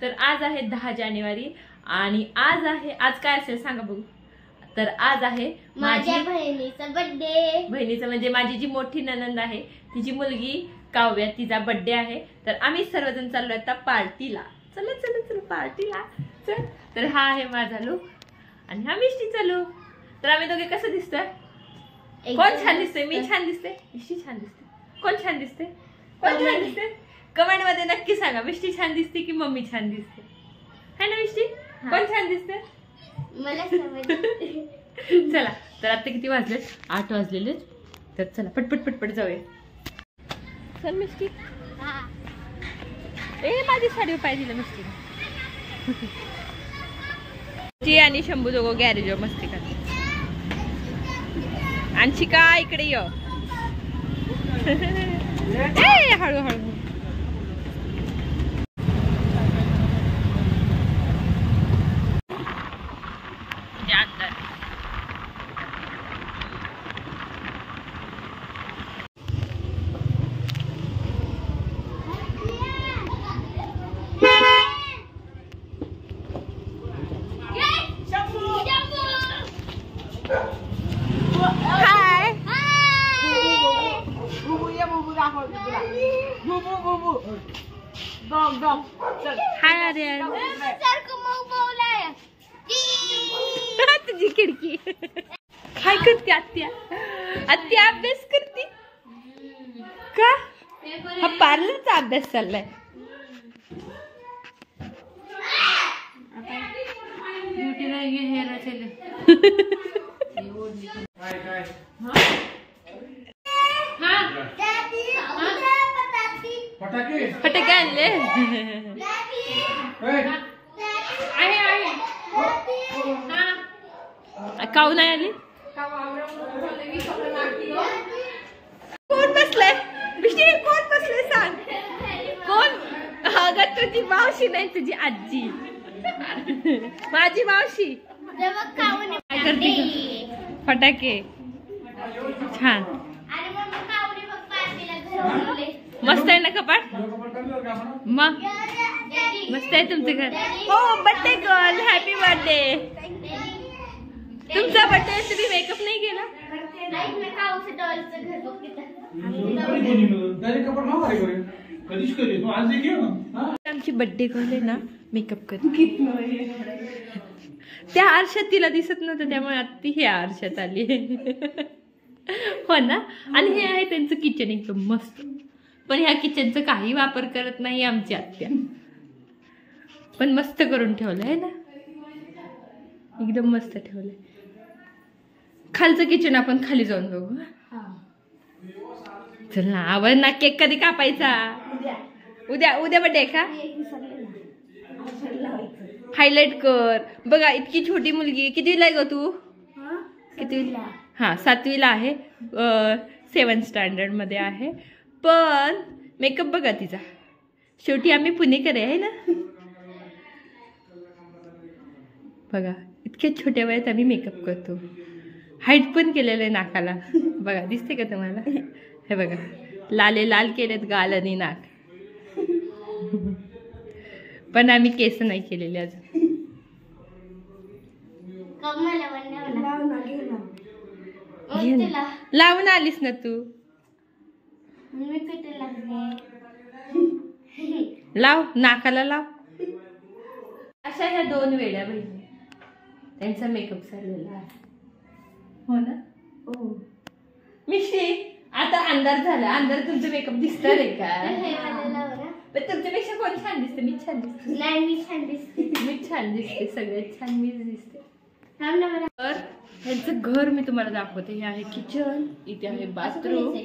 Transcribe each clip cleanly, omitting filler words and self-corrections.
तर आज आहे 10 जानेवारी आणि आज काय असेल सांगा बघू. तर आज आहे माझ्या बहिणीचा बर्थडे. बहिणीचा म्हणजे माझी जी मोठी ननंद आहे तिची मुलगी काव्या, तिचा बर्थडे आहे. तर आम्ही सर्वजण चाललोय आता पार्टीला. चला चला चला पार्टीला चल. तर हा आहे माझा लुक आणि हा मिष्टीचा लुक. तर आम्ही दोघे कसं दिसतोय? कोण छान दिसतोय? मी छान दिसते, मिष्टी छान दिसते? कोण छान दिसते? कोण छान दिसते? कमेंट मध्ये नक्की सांगा. मिष्टी छान दिसते की मम्मी छान दिसते? है ना मिष्टी? कोण छान दिसते? मला समजलं. चला तर आता किती वाजले? 8 वाजलेले. तर चला पटपट पटपट जाऊया. चल मिष्टी. ए माझी साडी पाय दिलं मिष्टी. ती आणि शंभू दोघं गॅरेजवर मस्ती करते. अंशिका इकडे ये. ए हळूहळू. हाय आर्यन. तुझी खिडकी काय करते आत्या? आत्या अभ्यास करते का? हा पार्लरचा अभ्यास चाललाय. फटाके आणले. काऊ नाही आली. कोण बसलंय? कोण बसलंय सांग? कोण? अगं तुझी मावशी नाही, तुझी आजी. माझी मावशी. काय करते? फटाके छान मस्त आहे ना कपाट? मग मस्त आहे तुमचं घर. हो बर्थडे गर्ल, हॅपी बर्थडे. तुमचा बर्थडे तुम्ही मेकअप नाही केला? आमची बर्थडे गर्ल आहे ना मेकअप करते. त्या आरशात तिला दिसत नव्हतं त्यामुळे आता ती ह्या आरशात आली. हो ना. आणि हे आहे त्यांचं किचन एकदम मस्त. पण ह्या किचनचा काही वापर करत नाही आमची आत्या. पण मस्त करून ठेवलंय ना, एकदम मस्त ठेवलंय. खालचं किचन आपण खाली जाऊन बघू. चल ना आवड ना. केक कधी कापायचा? उद्या. उद्या बर्थडे का? हायलाइट कर. बघा इतकी छोटी मुलगी. कितवीला आहे ग तू? कितवीला? हा 7वीला आहे. 7th स्टँडर्ड मध्ये आहे. पण मेकअप बघा तिचा. शेवटी आम्ही पुणेकर आहे ना. बघा इतक्या छोट्या वयात आम्ही मेकअप करतो. हाईट पण केलेलं आहे नाकाला. बघा दिसते का तुम्हाला? हे बघा लाले लाल केलेत गाल आणि नाक. पण आम्ही केस नाही केलेले अजून. लावून आलीस ना तू? लाव नाकाला लाव. अशा ह्या 2 वेड्या बहिणी, त्यांचा मेकअप चाललेला आहे. हो ना. हो मिष्टी. आता अंधार झाला. अंधार तुमचं मेकअप दिसणार आहे का? पण तुमच्यापेक्षा कोण छान दिसते? मी छान दिसते? नाही मी छान दिसते. मी छान दिसते. सगळ्यात छान मीच दिसते. तर ह्यांचं घर मी तुम्हाला दाखवते. हे आहे किचन, इथे आहे बाथरूम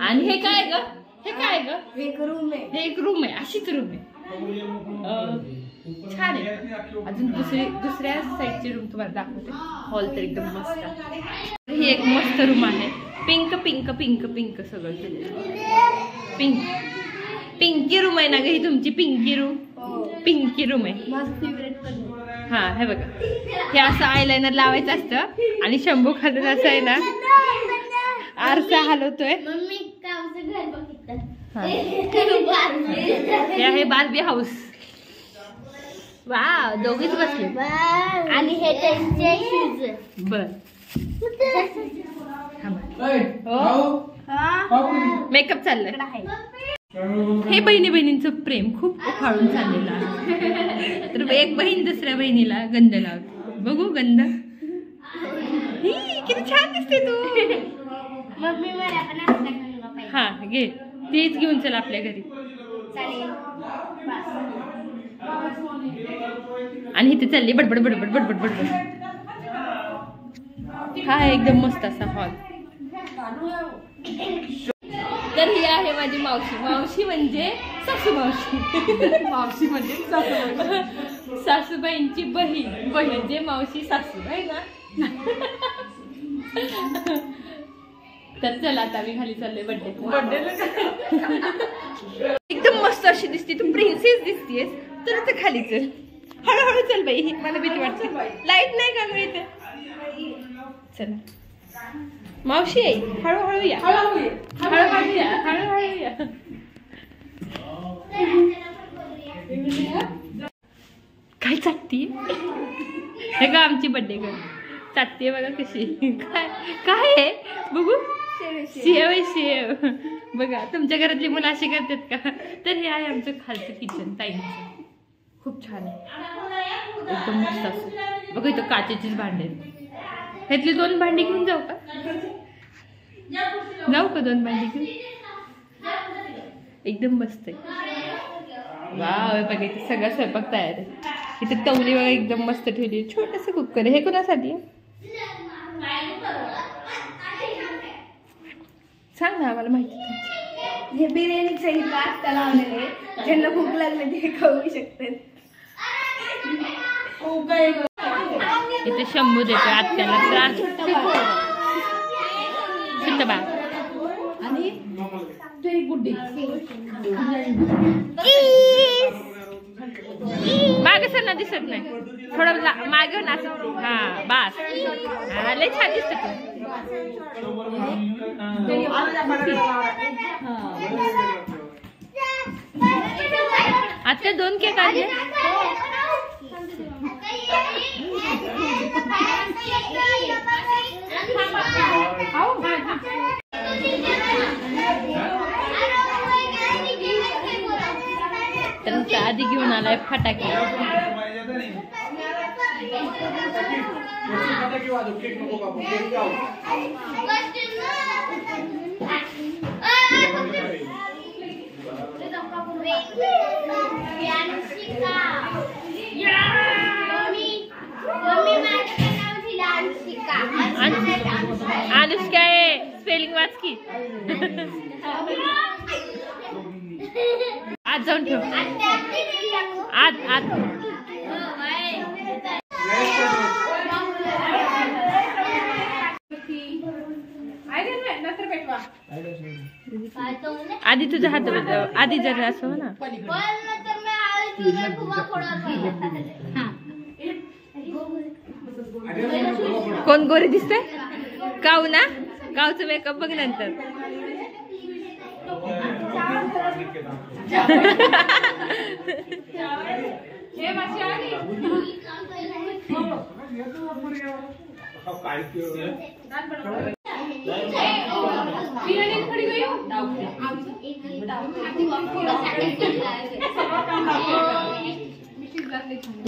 आणि हे काय ग? हे काय ग? हे एक रूम आहे. अशीच रूम आहे. छान आहे. अजून दुसऱ्या साईडची रूम तुम्हाला दाखवते. हॉल तर एकदम मस्त आहे. ही एक मस्त रूम आहे. पिंक पिंक पिंक पिंक सगळं केलेलं. पिंकी रूम आहे ना ग ही तुमची? पिंकी रूम. पिंकी रूम आहे. हा हे बघा हे असं आयलाइनर लावायचं असतं आणि शंभू खालून असं आहे ना आरसा हलवतोय. हे आहे बार्बी हाऊस. वा दोघीच बसले. आणि हे त्यांचे शूज. बर मेकअप चाललाय. हे बहिणी बहिणींचं प्रेम खूप उफाळून चाललेलं आहे. तर एक बहीण दुसऱ्या बहिणीला गंध लावते. बघू गंध. ही, किती छान दिसते तू. मम्मी मला पण असं घेऊन पाहिजे. हा घे, तीच घेऊन चल आपल्या घरी. चालेल. आणि इथे चालली बडबड बडबड बडबड बडबड. हा एकदम मस्त असा हॉल. तर ही आहे माझी मावशी. मावशी म्हणजे सासू मावशी. मावशी म्हणजे सासूबाईंची बहीण. म्हणजे मावशी सासू आहे ना. तर चला आता मी खाली चालले बर्थडे. एकदम मस्त अशी दिसते तू, प्रिन्सेस दिसतेस. तर आता खाली चल, हळूहळू चल बाई, मला भीती वाटते. लाईट नाही का मिळते. चला मावशी आहे, हळूहळू या, हळूहळू या, हळूहळू या. काय चाटती हे का आमची बर्थडे गर्ल चाटते बघा कशी. काय काय आहे बघू. शेव आहे शेव. बघा तुमच्या घरातली मुलं अशी करतात का. तर हे आहे आमचं खालचं किचन ताईंचं. खूप छान आहे, एकदम मस्त असं. बघा इथं काचेचीच भांडे. ह्यातली 2 भांडी घेऊन जाऊ का. जाऊ का 2 भांडी घेऊन. एकदम मस्त आहे. वाव बघा इथे सगळा स्वयंपाक तयार आहे. इथे तवली वगैरे एकदम मस्त ठेवली. छोटंसं कुकर आहे. हे कोणासाठी आहे सांग ना, आम्हाला माहिती. हे बिर्याणीचं इथं आत्ता लावलेले, ज्यांना भूक लागली ते खाऊ शकतात. इथे शंभू देतो आत्याला त्रास. छोटं बाळ आणि गुड्डी. मागे सर ना दिसत नाही, थोडं मागे ना. हा बास. हा लय छान दिसत तू. आता 2 केक आले. तर आधी घेऊन आलाय फटाके. अनुष्का आहे, स्पेलिंग वाच की. आज जाऊन ठेव. आज आज आधी तुझ्या हात आधी जर असं ना. कोण गोरी दिसते. काऊ ना. काऊचं मेकअप बघ नंतर.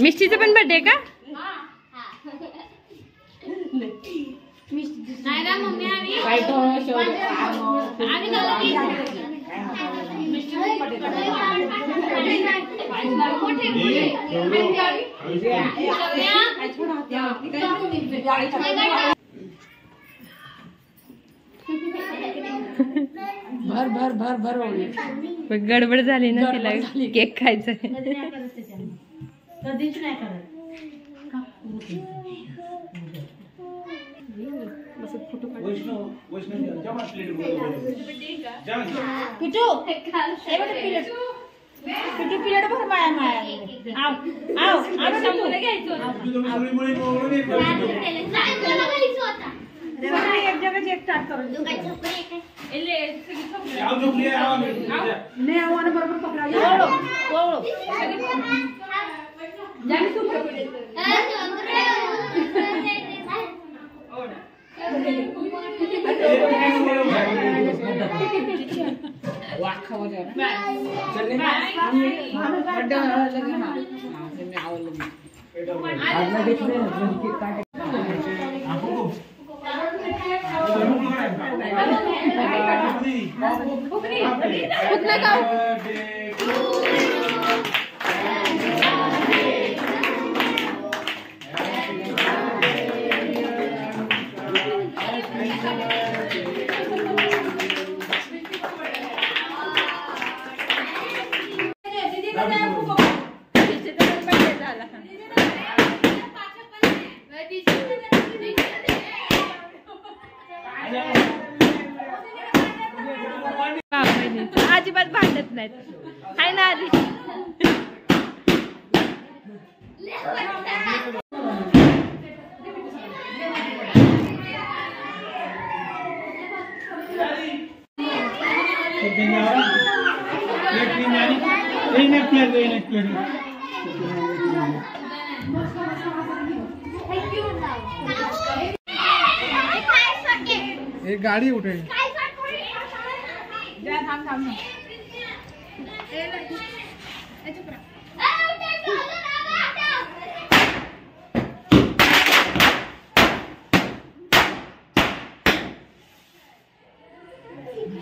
मिष्टीचा पण बर्थडे का. भर भर भर भर गडबड झाली ना तिला केक खायचा. कधीच नाही करत. पिरियड भर माया माया. एक जगह एक स्टार्ट करून बरोबर पकडा. अजिबात भांडत नाहीत हाय ना आधी. एक गाड़ी उठे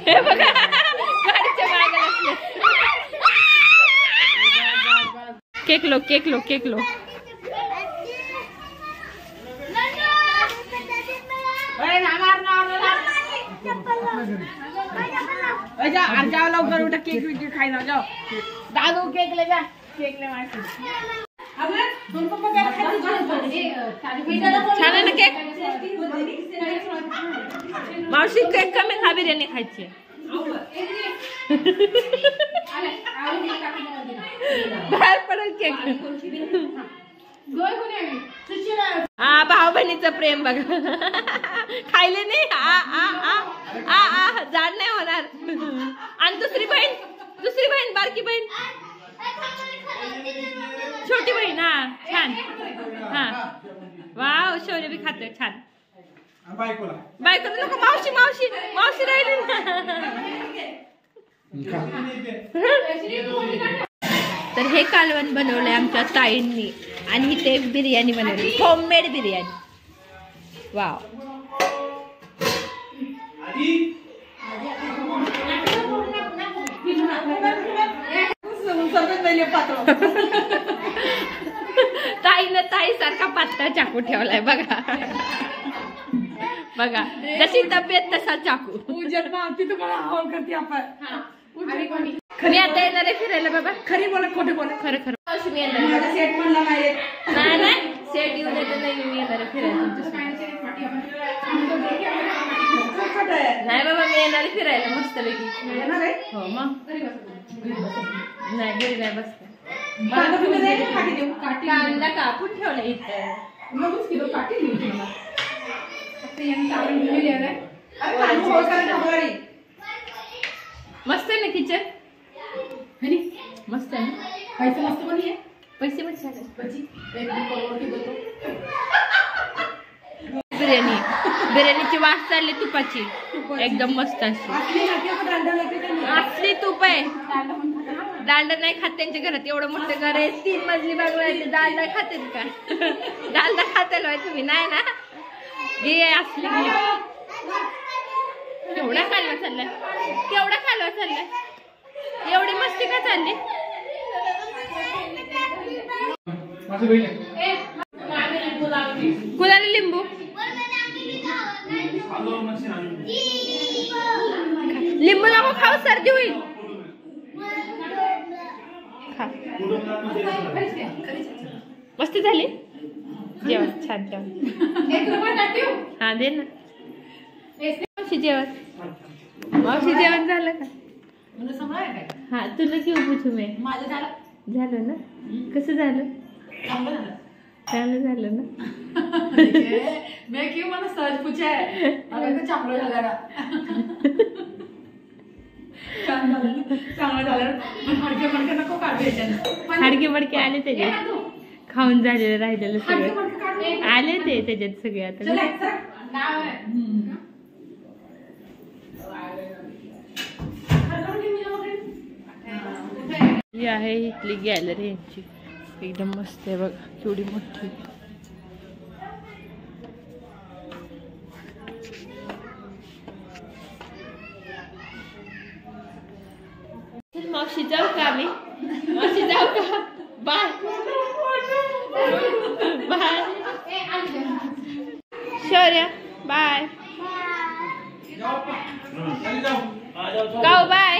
हे बघा गाडीच्या मागे असले. Cake low cake low cake low. जाओ लवकर उठा केक विकेक खाई ना जाओ. दादू केक ले जा. केक ले मारते. छान आहे ना केक. मावशी केक कमी खा बिर्याणी खायची. बाहेर पडेल केक. हा भाऊ बहिणीचं प्रेम बघा. खायले नाही आ आ आ आ आ जाड नाही होणार. आणि दुसरी बहीण बारकी बहीण छोटी बहीण. हा छान. हा वाव शौर्य बी खातोय छान. बायको नको मावशी मावशी मावशी राहिली ना. तर हे कालवण बनवलंय आमच्या ताईंनी आणि ते बिर्याणी बनवली होममेड बिर्याणी. वाव ताई सारखा पातळ चाकू ठेवलाय बघा. बघा जशी तब्येत तसा चाकू. मी आता येणार आहे फिरायला बाबा. खरी बोला खोटे बोला. खरं खरं मी येणार सेट म्हणला नाही. नाही सेट येऊन येतं नाही. मी येणार आहे फिरायला. नाही बाबा मी येणार आहे फिरायला मस्तपैकी. हो मग नाही घरी नाही बसत. कांदा कापून ठेवला इथं. मस्त आहे ना किचन. मस्त आहे ना. पैसे मस्त पण आहे. पैसे पण बिर्याणीची वास चालली तुपाची एकदम मस्त अशी असली तूप आहे. डालडा नाही खात त्यांच्या घरात. एवढं मोठं घर आहे 3 मजली बांगला आहे. डालडा खातेत का? डालडा खातेल तुम्ही नाही ना. हे असली केवढा कालवा चाललाय. केवढा कालवा चाललाय. एवढी मस्ती का चालली. कुणाला लिंबू लिंबू नको खाऊ सर्दी होईल. मस्त झाली जेवण छान जेवण. हा दे ना मावशी जेवण. मावशी जेवण झालं का? हा तुला घेऊ पूछू मी. झालं ना. कसं झालं? चांगलं झालं ना. मैं क्यों मैंने सहज पूछा है. अगर तो चांगलं झालं ना. चांगलं झालं. हडके मडके नको काढू याच्यानं. हाडके मडके आले त्याचे. खाऊन झालेलं राहिलेलं सगळं आले ते त्याच्यात सगळे आता. ही आहे इथली गॅलरी यांची, एकदम मस्त आहे बघा, केवढी मोठी. मावशी जाऊ का आम्ही? मावशी जाऊ का? बाय बाय शौर्य, बाय गाव, बाय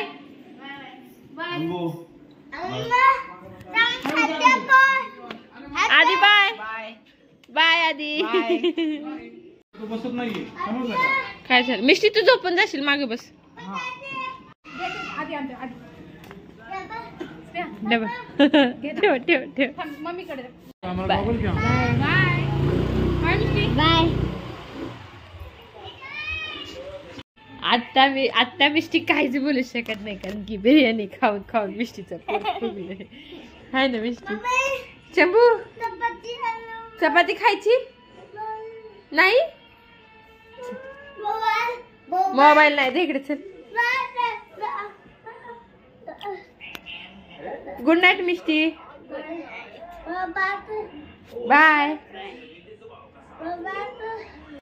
आधी, बाय बाय आधी. काय झालं मिस्टी, तू झोपून जाशील, मागे बस. ठेव ठेव ठेव. मम्मीकडे बाय. आता मिस्टी काहीच बोलू शकत नाही, कारण की बिर्याणी खाऊन खाऊन मिस्टीचं पोट फुगलंय. हाय ना मिस्टी? चंबू, चपाती खायची नाही? मोबाईल नाही दे इकडे, चल. गुड नाईट मिस्टी, बाय.